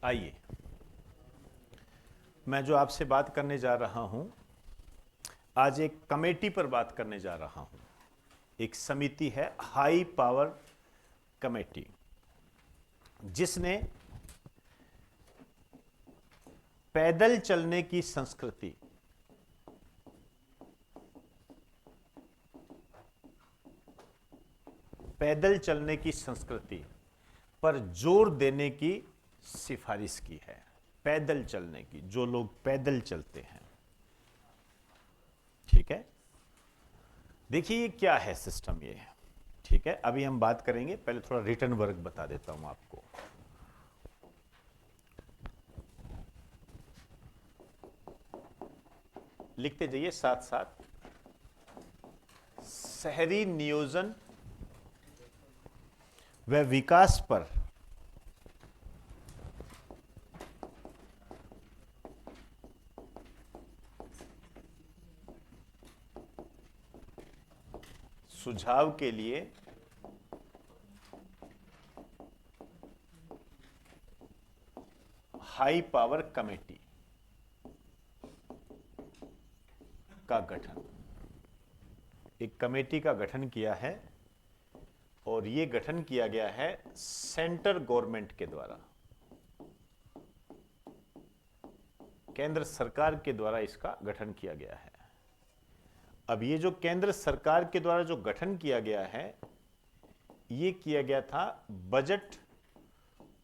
आइए, मैं जो आपसे बात करने जा रहा हूं, आज एक कमेटी पर बात करने जा रहा हूं। एक समिति है हाई पावर कमेटी, जिसने पैदल चलने की संस्कृति, पैदल चलने की संस्कृति पर जोर देने की सिफारिश की है। पैदल चलने की, जो लोग पैदल चलते हैं, ठीक है। देखिए ये क्या है सिस्टम, ये है, ठीक है। अभी हम बात करेंगे, पहले थोड़ा रिटर्न वर्क बता देता हूं आपको। लिखते जाइए साथ साथ। शहरी नियोजन व विकास पर सुझाव के लिए हाई पावर कमेटी का गठन, एक कमेटी का गठन किया है, और ये गठन किया गया है सेंटर गवर्नमेंट के द्वारा, केंद्र सरकार के द्वारा इसका गठन किया गया है। अब ये जो केंद्र सरकार के द्वारा जो गठन किया गया है, ये किया गया था बजट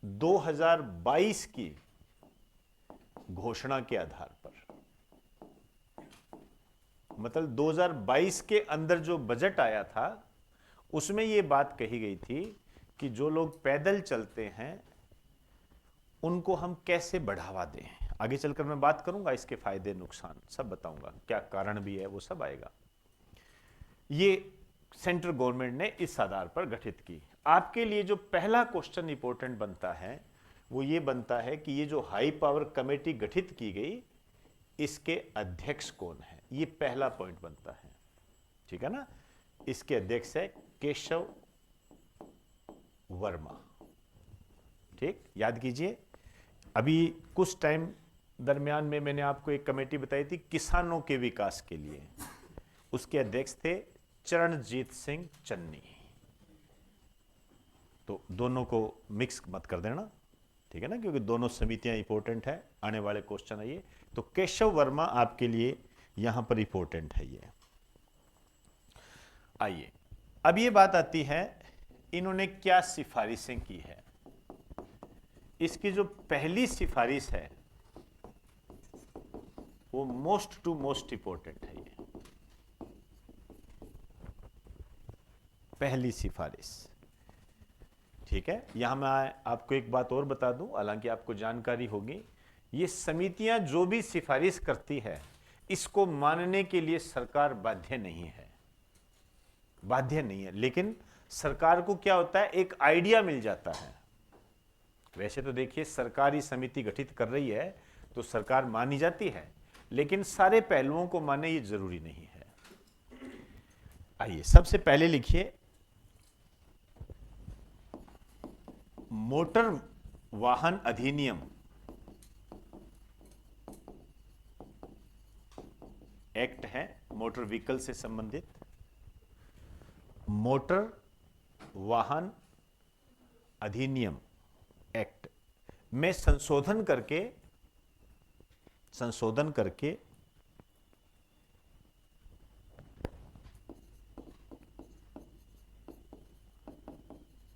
2022 की घोषणा के आधार पर। मतलब 2022 के अंदर जो बजट आया था, उसमें यह बात कही गई थी कि जो लोग पैदल चलते हैं उनको हम कैसे बढ़ावा दें। आगे चलकर मैं बात करूंगा, इसके फायदे नुकसान सब बताऊंगा, क्या कारण भी है वो सब आएगा। ये सेंट्रल गवर्नमेंट ने इस आधार पर गठित की। आपके लिए जो पहला क्वेश्चन इंपॉर्टेंट बनता है वो ये बनता है कि ये जो हाई पावर कमेटी गठित की गई, इसके अध्यक्ष कौन है। ये पहला पॉइंट बनता है, ठीक है ना। इसके अध्यक्ष है केशव वर्मा, ठीक, याद कीजिए। अभी कुछ टाइम दरमियान में मैंने आपको एक कमेटी बताई थी किसानों के विकास के लिए, उसके अध्यक्ष थे चरणजीत सिंह चन्नी। तो दोनों को मिक्स मत कर देना, ठीक है ना, क्योंकि दोनों समितियां इंपॉर्टेंट है, आने वाले क्वेश्चन है ये। तो केशव वर्मा आपके लिए यहां पर इंपॉर्टेंट है ये। आइए, अब ये बात आती है इन्होंने क्या सिफारिशें की है। इसकी जो पहली सिफारिश है वो मोस्ट टू मोस्ट इंपॉर्टेंट है। ये पहली सिफारिश, ठीक है। यहां मैं आपको एक बात और बता दूं, हालांकि आपको जानकारी होगी, ये समितियां जो भी सिफारिश करती है इसको मानने के लिए सरकार बाध्य नहीं है, बाध्य नहीं है। लेकिन सरकार को क्या होता है, एक आइडिया मिल जाता है। वैसे तो देखिए सरकारी समिति गठित कर रही है तो सरकार मानी जाती है, लेकिन सारे पहलुओं को माने ये जरूरी नहीं है। आइए, सबसे पहले लिखिए मोटर वाहन अधिनियम एक्ट है, मोटर व्हीकल से संबंधित। मोटर वाहन अधिनियम एक्ट में संशोधन करके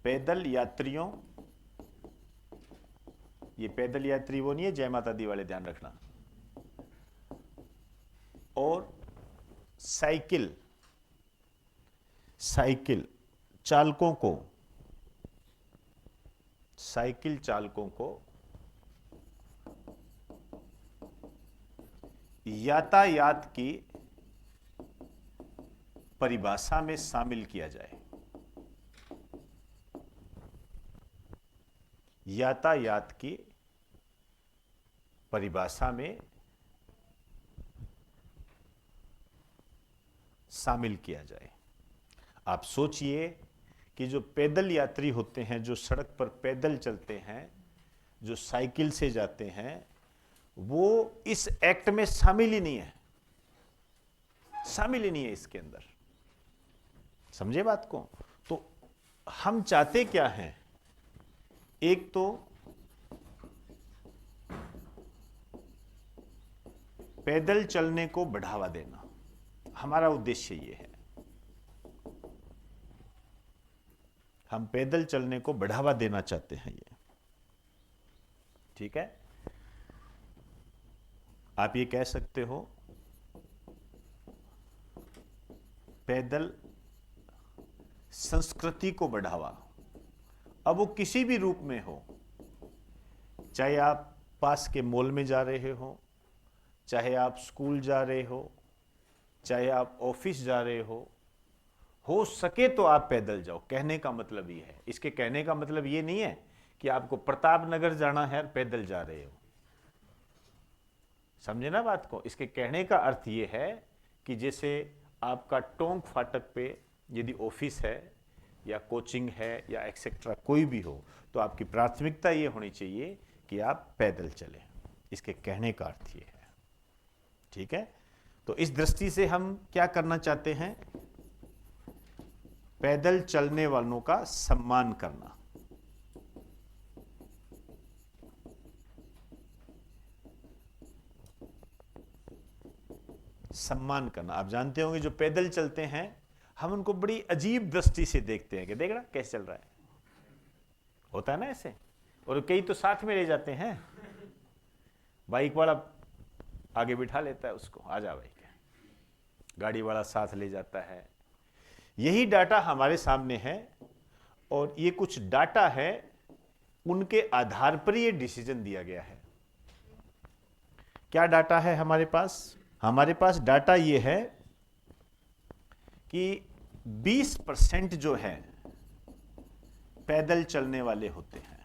पैदल यात्रियों, ये पैदल यात्री वो नहीं है जय माता दी वाले, ध्यान रखना, और साइकिल चालकों को यातायात की परिभाषा में शामिल किया जाए। यातायात की परिभाषा में शामिल किया जाए। आप सोचिए कि जो पैदल यात्री होते हैं, जो सड़क पर पैदल चलते हैं, जो साइकिल से जाते हैं वो इस एक्ट में शामिल ही नहीं है, शामिल ही नहीं है इसके अंदर। समझे बात को? तो हम चाहते क्या हैं? एक तो पैदल चलने को बढ़ावा देना, हमारा उद्देश्य ये है। हम पैदल चलने को बढ़ावा देना चाहते हैं, ये ठीक है। आप ये कह सकते हो पैदल संस्कृति को बढ़ावा। अब वो किसी भी रूप में हो, चाहे आप पास के मॉल में जा रहे हो, चाहे आप स्कूल जा रहे हो, चाहे आप ऑफिस जा रहे हो सके तो आप पैदल जाओ। कहने का मतलब ये है, इसके कहने का मतलब ये नहीं है कि आपको प्रताप नगर जाना है और पैदल जा रहे हो। समझे ना बात को? इसके कहने का अर्थ ये है कि जैसे आपका टोंक फाटक पे यदि ऑफिस है या कोचिंग है या एक्सेट्रा कोई भी हो, तो आपकी प्राथमिकता ये होनी चाहिए कि आप पैदल चलें। इसके कहने का अर्थ ये है, ठीक है। तो इस दृष्टि से हम क्या करना चाहते हैं? पैदल चलने वालों का सम्मान करना। सम्मान करना। आप जानते होंगे जो पैदल चलते हैं हम उनको बड़ी अजीब दृष्टि से देखते हैं कि देख रहा कैसे चल रहा है, होता है ना ऐसे। और कई तो साथ में ले जाते हैं, बाइक वाला आगे बिठा लेता है उसको, आ जा बाइक, गाड़ी वाला साथ ले जाता है। यही डाटा हमारे सामने है और ये कुछ डाटा है, उनके आधार पर ये डिसीजन दिया गया है। क्या डाटा है हमारे पास? हमारे पास डाटा ये है कि 20% जो है पैदल चलने वाले होते हैं।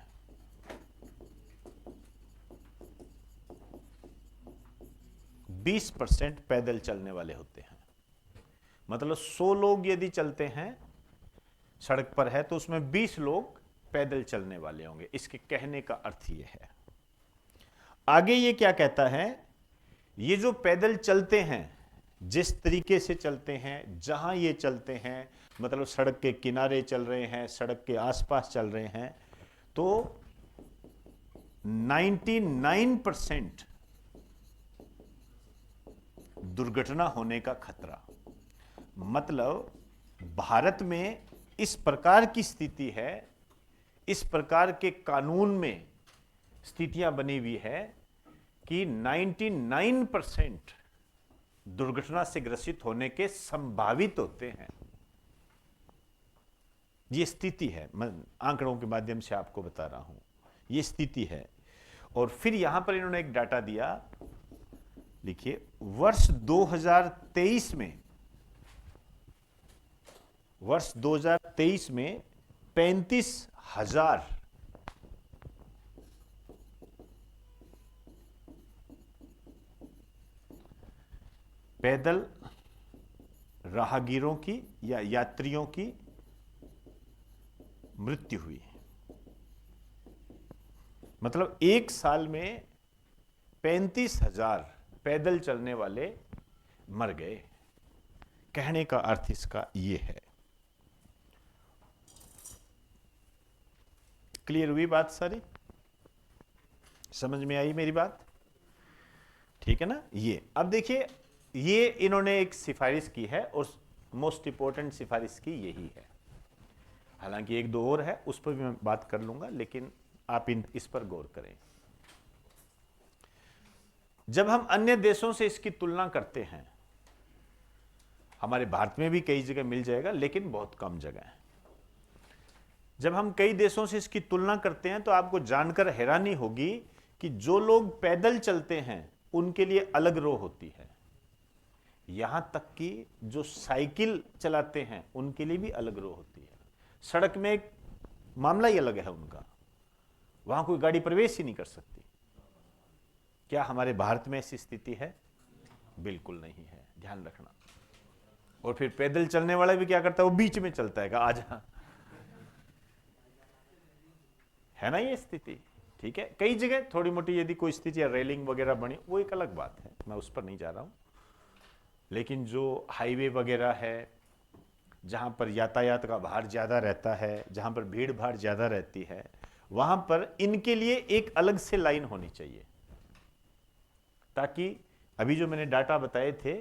20% पैदल चलने वाले होते हैं। मतलब 100 लोग यदि चलते हैं सड़क पर है तो उसमें 20 लोग पैदल चलने वाले होंगे। इसके कहने का अर्थ ये है। आगे ये क्या कहता है? ये जो पैदल चलते हैं, जिस तरीके से चलते हैं, जहां ये चलते हैं, मतलब सड़क के किनारे चल रहे हैं, सड़क के आसपास चल रहे हैं, तो 99% दुर्घटना होने का खतरा। मतलब भारत में इस प्रकार की स्थिति है, इस प्रकार के कानून में स्थितियां बनी हुई है कि 99% दुर्घटना से ग्रसित होने के संभावित होते हैं। यह स्थिति है, मैं आंकड़ों के माध्यम से आपको बता रहा हूं, यह स्थिति है। और फिर यहां पर इन्होंने एक डाटा दिया, लिखिए, वर्ष 2023 में 35,000 पैदल राहगीरों की या यात्रियों की मृत्यु हुई। मतलब एक साल में 35,000 पैदल चलने वाले मर गए। कहने का अर्थ इसका यह है। क्लियर हुई बात सारी? समझ में आई मेरी बात? ठीक है ना। ये अब देखिए, ये इन्होंने एक सिफारिश की है और मोस्ट इंपॉर्टेंट सिफारिश की यही है। हालांकि एक दो और है, उस पर भी मैं बात कर लूंगा, लेकिन आप इस पर गौर करें। जब हम अन्य देशों से इसकी तुलना करते हैं, हमारे भारत में भी कई जगह मिल जाएगा लेकिन बहुत कम जगह है। जब हम कई देशों से इसकी तुलना करते हैं तो आपको जानकर हैरानी होगी कि जो लोग पैदल चलते हैं उनके लिए अलग रो होती है, यहां तक कि जो साइकिल चलाते हैं उनके लिए भी अलग रो होती है। सड़क में एक मामला ही अलग है उनका, वहां कोई गाड़ी प्रवेश ही नहीं कर सकती। क्या हमारे भारत में ऐसी स्थिति है? बिल्कुल नहीं है, ध्यान रखना। और फिर पैदल चलने वाला भी क्या करता है? वो बीच में चलता है, आजा, है ना ये स्थिति। ठीक है, कई जगह थोड़ी मोटी यदि कोई स्थिति या रेलिंग वगैरह बनी, वो एक अलग बात है, मैं उस पर नहीं जा रहा हूं। लेकिन जो हाईवे वगैरह है, जहां पर यातायात का भार ज्यादा रहता है, जहां पर भीड़ भाड़ ज्यादा रहती है, वहां पर इनके लिए एक अलग से लाइन होनी चाहिए, ताकि अभी जो मैंने डाटा बताए थे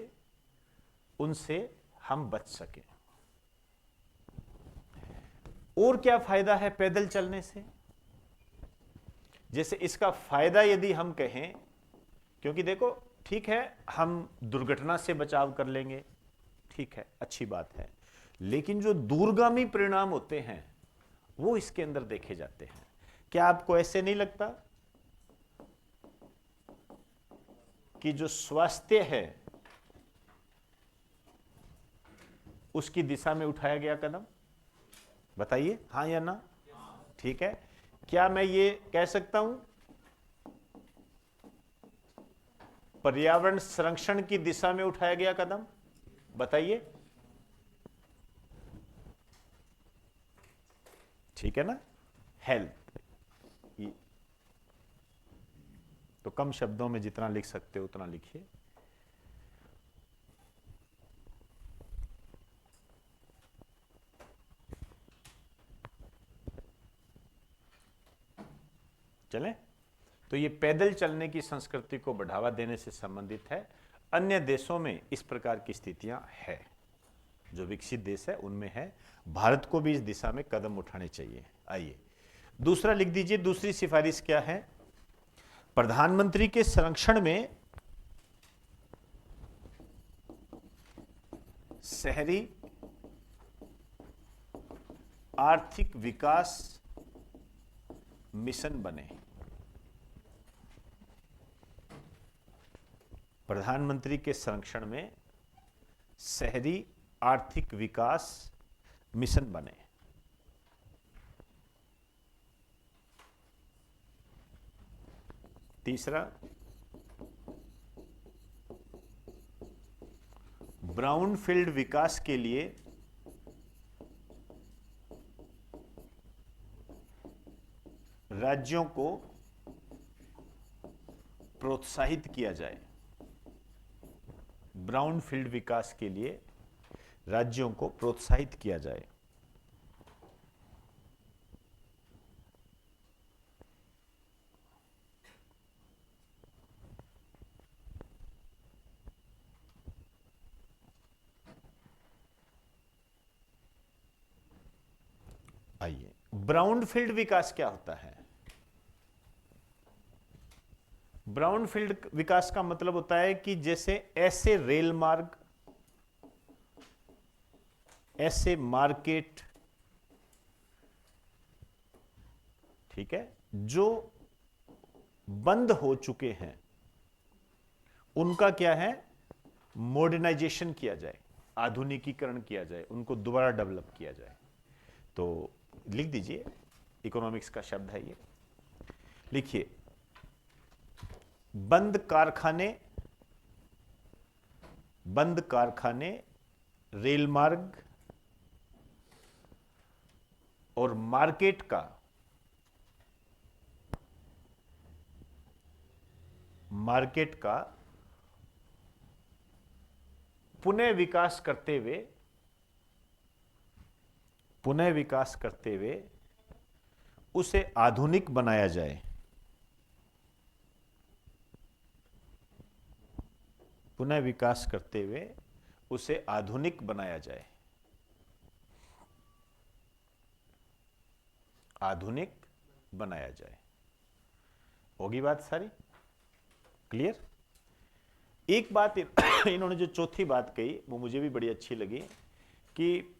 उनसे हम बच सकें। और क्या फायदा है पैदल चलने से? जैसे इसका फायदा यदि हम कहें, क्योंकि देखो ठीक है हम दुर्घटना से बचाव कर लेंगे, ठीक है अच्छी बात है, लेकिन जो दूरगामी परिणाम होते हैं वो इसके अंदर देखे जाते हैं। क्या आपको ऐसे नहीं लगता कि जो स्वास्थ्य है उसकी दिशा में उठाया गया कदम? बताइए हां या ना। ठीक है, क्या मैं ये कह सकता हूं पर्यावरण संरक्षण की दिशा में उठाया गया कदम? बताइए, ठीक है ना। हेल्थ, तो कम शब्दों में जितना लिख सकते हो उतना लिखिए। चलें, तो ये पैदल चलने की संस्कृति को बढ़ावा देने से संबंधित है। अन्य देशों में इस प्रकार की स्थितियां है, जो विकसित देश है उनमें है, भारत को भी इस दिशा में कदम उठाने चाहिए। आइए दूसरा लिख दीजिए, दूसरी सिफारिश क्या है? प्रधानमंत्री के संरक्षण में शहरी आर्थिक विकास मिशन बने। प्रधानमंत्री के संरक्षण में शहरी आर्थिक विकास मिशन बने। तीसरा, ब्राउनफील्ड विकास के लिए राज्यों को प्रोत्साहित किया जाए। ब्राउनफील्ड विकास के लिए राज्यों को प्रोत्साहित किया जाए। आइए, ब्राउनफील्ड विकास क्या होता है? ब्राउनफील्ड विकास का मतलब होता है कि जैसे ऐसे रेल मार्ग, ऐसे मार्केट, ठीक है, जो बंद हो चुके हैं उनका क्या है, मॉडर्नाइजेशन किया जाए, आधुनिकीकरण किया जाए, उनको दोबारा डेवलप किया जाए। तो लिख दीजिए, इकोनॉमिक्स का शब्द है ये, लिखिए बंद कारखाने, रेल मार्ग और मार्केट का पुनः विकास करते हुए उसे आधुनिक बनाया जाए। पुनः विकास करते हुए उसे आधुनिक बनाया जाए। आधुनिक बनाया जाए। होगी बात सारी क्लियर? एक बात इन्होंने जो चौथी बात कही वो मुझे भी बड़ी अच्छी लगी, कि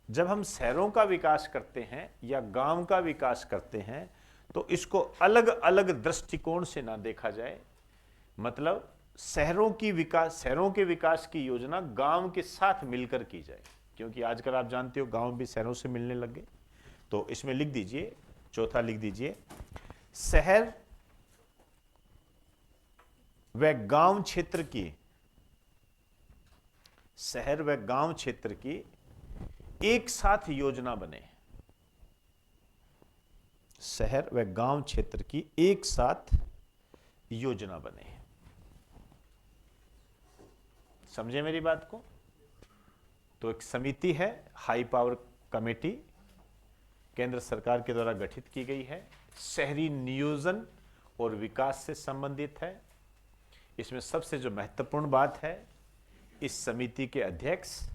जब हम शहरों का विकास करते हैं या गांव का विकास करते हैं तो इसको अलग अलग दृष्टिकोण से ना देखा जाए। मतलब शहरों के विकास की योजना गांव के साथ मिलकर की जाए, क्योंकि आजकल आप जानते हो गांव भी शहरों से मिलने लग गए। तो इसमें लिख दीजिए, चौथा लिख दीजिए, शहर व गांव क्षेत्र की एक साथ योजना बने। शहर व गांव क्षेत्र की एक साथ योजना बने। समझे मेरी बात को? तो एक समिति है, हाई पावर कमेटी, केंद्र सरकार के द्वारा गठित की गई है, शहरी नियोजन और विकास से संबंधित है। इसमें सबसे जो महत्वपूर्ण बात है, इस समिति के अध्यक्ष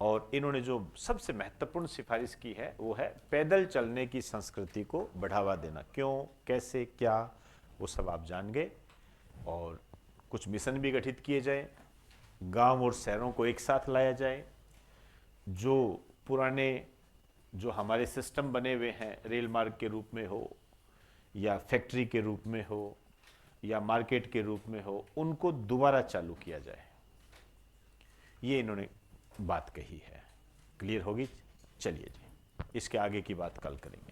और इन्होंने जो सबसे महत्वपूर्ण सिफारिश की है वो है पैदल चलने की संस्कृति को बढ़ावा देना। क्यों, कैसे, क्या, वो सब आप जान गए। और कुछ मिशन भी गठित किए जाए, गांव और शहरों को एक साथ लाया जाए। जो पुराने जो हमारे सिस्टम बने हुए हैं, रेल मार्ग के रूप में हो या फैक्ट्री के रूप में हो या मार्केट के रूप में हो, उनको दोबारा चालू किया जाए। ये इन्होंने बात कही है। क्लियर होगी? चलिए जी, इसके आगे की बात कल करेंगे।